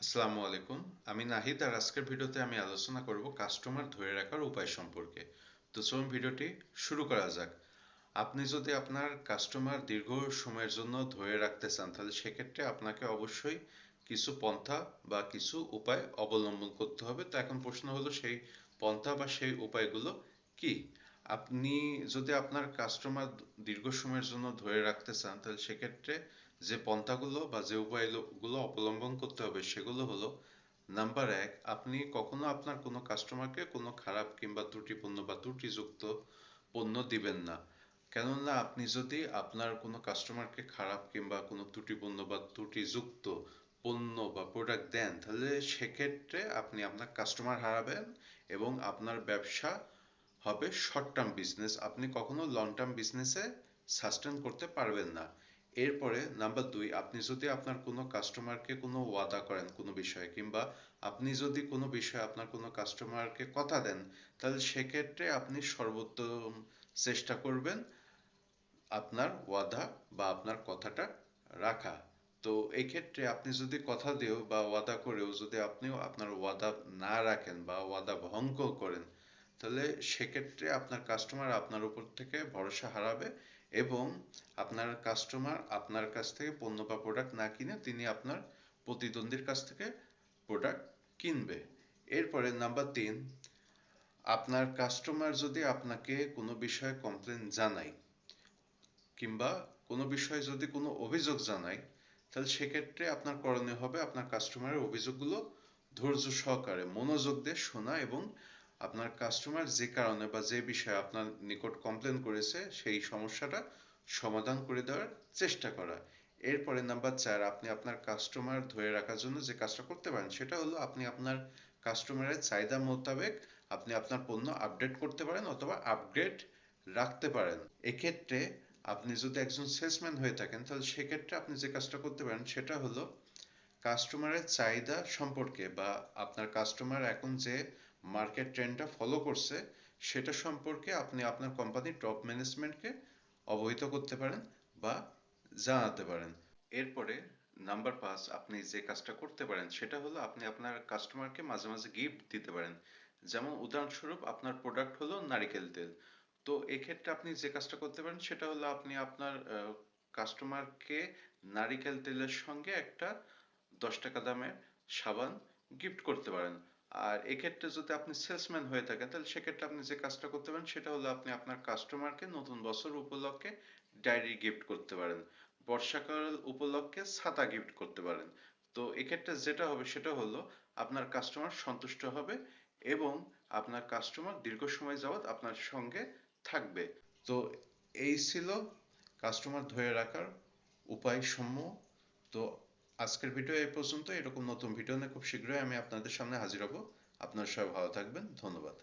আসসালামু আলাইকুম। আমি নাহিদ, আর আজকের ভিডিওতে আমি আলোচনা করব কাস্টমার ধরে রাখার উপায় সম্পর্কে। তো চলুন ভিডিওটি শুরু করা যাক। আপনি যদি আপনার কাস্টমার দীর্ঘ সময়ের জন্য ধরে রাখতে চান, তাহলে সেক্ষেত্রে আপনাকে অবশ্যই কিছু পন্থা বা কিছু উপায় অবলম্বন করতে হবে। তো এখন প্রশ্ন হলো, সেই পন্থা বা সেই উপায়গুলো কি? আপনি যদি আপনার কাস্টমার দীর্ঘ সময়ের জন্য ধরে রাখতে চান, তাহলে সেক্ষেত্রে যে পন্থাগুলো বা যে উপায়গুলো অবলম্বন করতে হবে সেগুলো হলো: নাম্বার এক, আপনি কখনো আপনার কোনো কাস্টমারকে কোনো খারাপ কিংবা ত্রুটিপূর্ণ বা ত্রুটিযুক্ত পণ্য দিবেন না। কেননা আপনি যদি আপনার কোনো কাস্টমারকে খারাপ কিংবা কোনো ত্রুটিপূর্ণ বা ত্রুটিযুক্ত পণ্য বা প্রোডাক্ট দেন, তাহলে সেক্ষেত্রে আপনি আপনার কাস্টমার হারাবেন এবং আপনার ব্যবসা হবে শর্ট টার্ম বিজনেস। আপনি কখনো লং টার্ম বিজনেসে সাস্টেন করতে পারবেন না। এরপরে নাম্বার দুই, আপনি যদি আপনার কোনো কাস্টমারকে কোনো ওয়াদা করেন কোনো বিষয়ে, কিংবা আপনি যদি কোনো বিষয়ে আপনার কোনো কাস্টমারকে কথা দেন, তাহলে সেক্ষেত্রে আপনি সর্বোত্তম চেষ্টা করবেন আপনার ওয়াদা বা আপনার কথাটা রাখা। তো এই ক্ষেত্রে আপনি যদি কথা দিয়েও বা ওয়াদা করেও যদি আপনিও আপনার ওয়াদা না রাখেন বা ওয়াদা ভঙ্গ করেন, তাহলে সেক্ষেত্রে আপনার কাস্টমার আপনার উপর থেকে ভরসা হারাবে এবং আপনার কাস্টমার আপনার কাছ থেকে পণ্য বা প্রোডাক্ট না কিনে তিনি আপনার প্রতিদ্বন্দ্বীর কাছ থেকে প্রোডাক্ট কিনবে। এরপরে নাম্বার তিন, আপনার কাস্টমার যদি আপনাকে কোনো বিষয়ে কমপ্লেন জানায় কিংবা কোনো বিষয়ে যদি কোনো অভিযোগ জানায়, তাহলে সেক্ষেত্রে আপনার করণীয় হবে আপনার কাস্টমারের অভিযোগগুলো ধৈর্য সহকারে মনোযোগ দিয়ে শোনা এবং আপনার কাস্টমার যে কারণে বা যে বিষয়ে আপনার নিকট কমপ্লেন করেছে সেই সমস্যাটা সমাধান করে দেওয়ার চেষ্টা করা। এরপরে নাম্বার চার, আপনি আপনার কাস্টমার ধরে রাখার জন্য যে কাজটা করতে পারেন সেটা হলো আপনি আপনার কাস্টমারের চাহিদা মোতাবেক আপনি আপনার পণ্য আপডেট করতে পারেন অথবা আপগ্রেড রাখতে পারেন। এক্ষেত্রে আপনি যদি একজন সেলসম্যান হয়ে থাকেন, তাহলে সেক্ষেত্রে আপনি যে কাজটা করতে পারেন সেটা হলো কাস্টমারের চাহিদা সম্পর্কে বা আপনার কাস্টমার এখন যে মার্কেট ট্রেন্ডটা ফলো করছে সেটা সম্পর্কে আপনি আপনার কোম্পানির টপ ম্যানেজমেন্টকে অবহিত করতে পারেন বা জানাতে পারেন। এরপরে নাম্বার পাঁচ, আপনি যে কাজটা করতে পারেন সেটা হলো আপনি আপনার কাস্টমারকে মাঝে মাঝে গিফট দিতে পারেন। যেমন উদাহরণস্বরূপ, আপনার প্রোডাক্ট হলো নারিকেল তেল। তো এক্ষেত্রে আপনি যে কাজটা করতে পারেন সেটা হলো আপনি আপনার কাস্টমারকে নারিকেল তেলের সঙ্গে একটা 10 টাকা দামের সাবান গিফট করতে পারেন। আর এক্ষেত্রে যদি আপনি সেলসম্যান হয়ে থাকেন, তাহলে সেক্ষেত্রে আপনি যে কাজটা করতে পারেন সেটা হলো আপনি আপনার কাস্টমারকে নতুন বছর উপলক্ষে ডায়েরি গিফট করতে পারেন, বর্ষাকাল উপলক্ষে ছাতা গিফট করতে পারেন। তো এক্ষেত্রে যেটা হবে সেটা হলো আপনার কাস্টমার সন্তুষ্ট হবে এবং আপনার কাস্টমার দীর্ঘ সময় যাবত আপনার সঙ্গে থাকবে। তো এই ছিল কাস্টমার ধরে রাখার উপায় সমূহ। তো আজকের ভিডিও এই পর্যন্ত। এরকম নতুন ভিডিও নিয়ে খুব শীঘ্রই আমি আপনাদের সামনে হাজির হব। আপনারা সবাই ভালো থাকবেন। ধন্যবাদ।